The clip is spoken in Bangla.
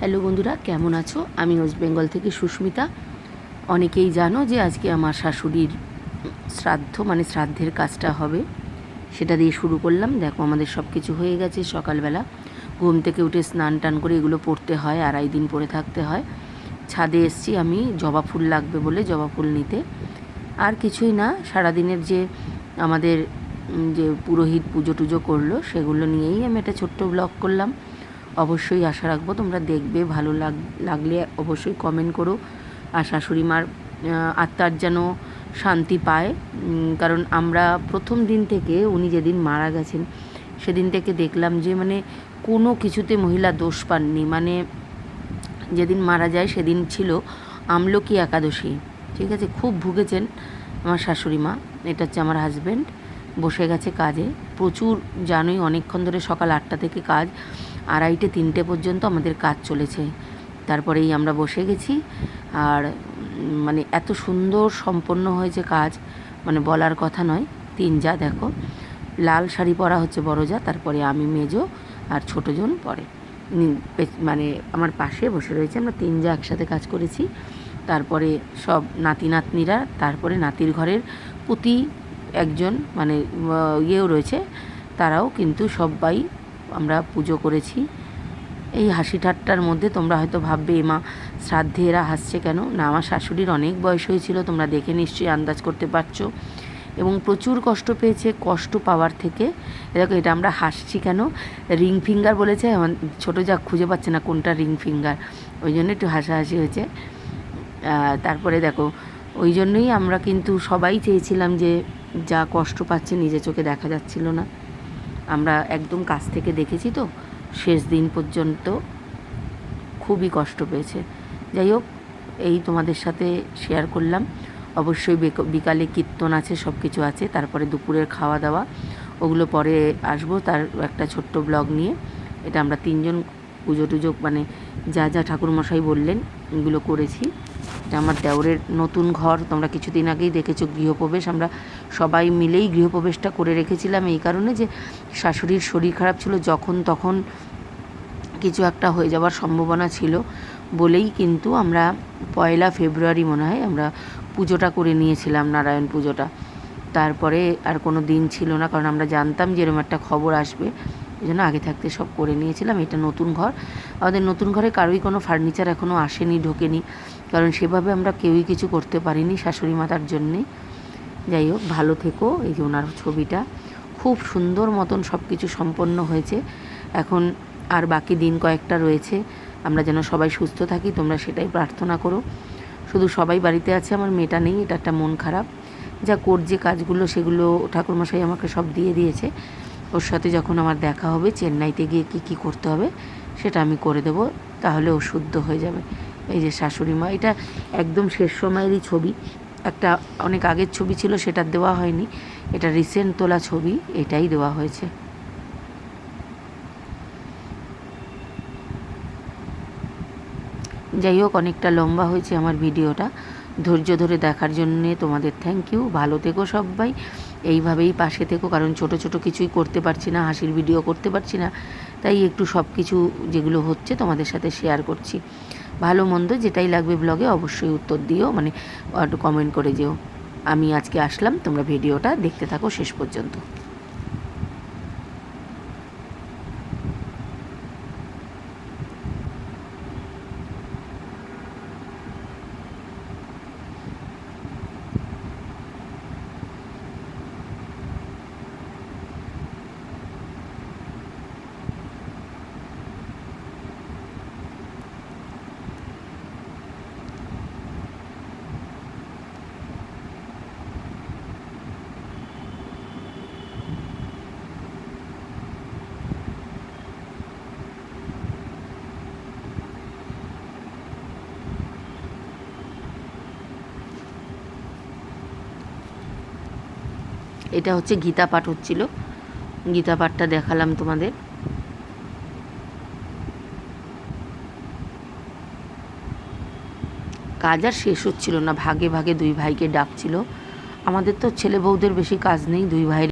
হ্যালো বন্ধুরা, কেমন আছো? আমি ওয়েস্ট বেঙ্গল থেকে সুস্মিতা। অনেকেই জানো যে আজকে আমার শাশুড়ির শ্রাদ্ধ, মানে শ্রাদ্ধের কাজটা হবে, সেটা দিয়ে শুরু করলাম। দেখো, আমাদের সব কিছু হয়ে গেছে। সকালবেলা ঘুম থেকে উঠে স্নান টান করে এগুলো পড়তে হয়, 2.5 দিন পরে থাকতে হয়। ছাদে এসছি আমি জবা ফুল লাগবে বলে, জবা ফুল নিতে। আর কিছুই না, সারাদিনের যে আমাদের যে পুরোহিত পুজো টুজো করলো সেগুলো নিয়েই আমি একটা ছোট্ট ব্লগ করলাম। অবশ্যই আশা রাখবো তোমরা দেখবে, ভালো লাগলে অবশ্যই কমেন্ট করো। আর শাশুড়ি মার আত্মার যেন শান্তি পায়, কারণ আমরা প্রথম দিন থেকে, উনি যেদিন মারা গেছেন সেদিন থেকে দেখলাম যে মানে কোনো কিছুতে মহিলা দোষ পাননি। মানে যেদিন মারা যায় সেদিন ছিল আমলকি একাদশী, ঠিক আছে? খুব ভুগেছেন আমার শাশুড়ি মা। এটা হচ্ছে আমার হাজব্যান্ড, বসে গেছে কাজে। প্রচুর, জানোই, অনেকক্ষণ ধরে সকাল 8টা থেকে কাজ, 2:30 3টে পর্যন্ত আমাদের কাজ চলেছে। তারপরেই আমরা বসে গেছি। আর মানে এত সুন্দর সম্পন্ন হয়েছে কাজ, মানে বলার কথা নয়। 3 যা, দেখো, লাল শাড়ি পরা হচ্ছে বড় যা, তারপরে আমি, মেজো আর ছোটো জন পরে, মানে আমার পাশে বসে রয়েছে। আমরা 3 যা একসাথে কাজ করেছি। তারপরে সব নাতি নাতনিরা, তারপরে নাতির ঘরের প্রতি একজন, মানে ইয়েও রয়েছে, তারাও কিন্তু সবাই আমরা পুজো করেছি। এই হাসি ঠাট্টার মধ্যে তোমরা হয়তো ভাববে, এমা শ্রাদ্ধে এরা হাসছে কেন? না, আমার শাশুড়ির অনেক বয়স হয়েছিল, তোমরা দেখে নিশ্চয়ই আন্দাজ করতে পারছো, এবং প্রচুর কষ্ট পেয়েছে। কষ্ট পাওয়ার থেকে, দেখো, এটা আমরা হাসছি কেন, রিং ফিঙ্গার বলেছে। ছোটো যা খুঁজে পাচ্ছে না কোনটা রিং ফিঙ্গার, ওই জন্য একটু হাসাহাসি হয়েছে। তারপরে দেখো, ওই জন্যই আমরা কিন্তু সবাই চেয়েছিলাম যে যা কষ্ট পাচ্ছে নিজে চোখে দেখা যাচ্ছিল না, আমরা একদম কাছ থেকে দেখেছি তো, শেষ দিন পর্যন্ত খুবই কষ্ট পেয়েছে। যাই হোক, এই তোমাদের সাথে শেয়ার করলাম। অবশ্যই বিকালে কীর্তন আছে, সব কিছু আছে। তারপরে দুপুরের খাওয়া দাওয়া, ওগুলো পরে আসবো, তার একটা ছোট্ট ব্লগ নিয়ে। এটা আমরা 3 জন পুজো টুজো, মানে যা যা ঠাকুরমশাই বললেন এগুলো করেছি। এটা আমার দেওরের নতুন ঘর, তোমরা কিছুদিন আগেই দেখেছো গৃহপ্রবেশ। আমরা সবাই মিলেই গৃহপ্রবেশটা করে রেখেছিলাম এই কারণে যে শাশুড়ির শরীর খারাপ ছিল, যখন তখন কিছু একটা হয়ে যাওয়ার সম্ভাবনা ছিল বলেই কিন্তু আমরা 1 ফেব্রুয়ারি মনে হয় আমরা পুজোটা করে নিয়েছিলাম, নারায়ণ পুজোটা। তারপরে আর কোনো দিন ছিল না, কারণ আমরা জানতাম যে এরকম একটা খবর আসবে, এই জন্য আগে থাকতে সব করে নিয়েছিলাম। এটা নতুন ঘর, আমাদের নতুন ঘরে কারোই কোনো ফার্নিচার এখনও আসেনি, ঢোকেনি, কারণ সেভাবে আমরা কেউই কিছু করতে পারিনি শাশুড়ি মাতার জন্যে। যাই হোক, ভালো থেকো। এই যে ওনার ছবিটা, খুব সুন্দর মতন সব কিছু সম্পন্ন হয়েছে। এখন আর বাকি দিন কয়েকটা রয়েছে, আমরা যেন সবাই সুস্থ থাকি, তোমরা সেটাই প্রার্থনা করো। শুধু সবাই বাড়িতে আছে, আমার মেয়েটা নেই, এটা একটা মন খারাপ। যা যে কাজগুলো সেগুলো ঠাকুরমশাই আমাকে সব দিয়ে দিয়েছে। ওর সাথে যখন আমার দেখা হবে চেন্নাইতে গিয়ে কী করতে হবে সেটা আমি করে দেবো, তাহলে ও শুদ্ধ হয়ে যাবে। এই যে শাশুড়ি মা, এটা একদম শেষ সময়েরই ছবি। একটা অনেক আগের ছবি ছিল, সেটা দেওয়া হয়নি, এটা রিসেন্ট তোলা ছবি, এটাই দেওয়া হয়েছে। যাই হোক, অনেকটা লম্বা হয়েছে আমার ভিডিওটা, ধৈর্য ধরে দেখার জন্যে তোমাদের থ্যাংক ইউ। ভালো থেকো সবাই, এইভাবেই পাশে থেকো, কারণ ছোট ছোট কিছুই করতে পারছি না, হাসির ভিডিও করতে পারছি না, তাই একটু সব কিছু যেগুলো হচ্ছে তোমাদের সাথে শেয়ার করছি। ভালো মন্দ যেটাই লাগবে ব্লগে অবশ্যই উত্তর দিও, মানে একটু কমেন্ট করে যেও। আমি আজকে আসলাম, তোমরা ভিডিওটা দেখতে থাকো শেষ পর্যন্ত। এটা হচ্ছে গীতা পাঠ হচ্ছিল, গীতা পাঠটা দেখালাম তোমাদের। কাজ আর শেষ হচ্ছিল না, ভাগে ভাগে 2 ভাইকে ডাকছিল। আমাদের তো ছেলে বউদের বেশি কাজ নেই, 2 ভাই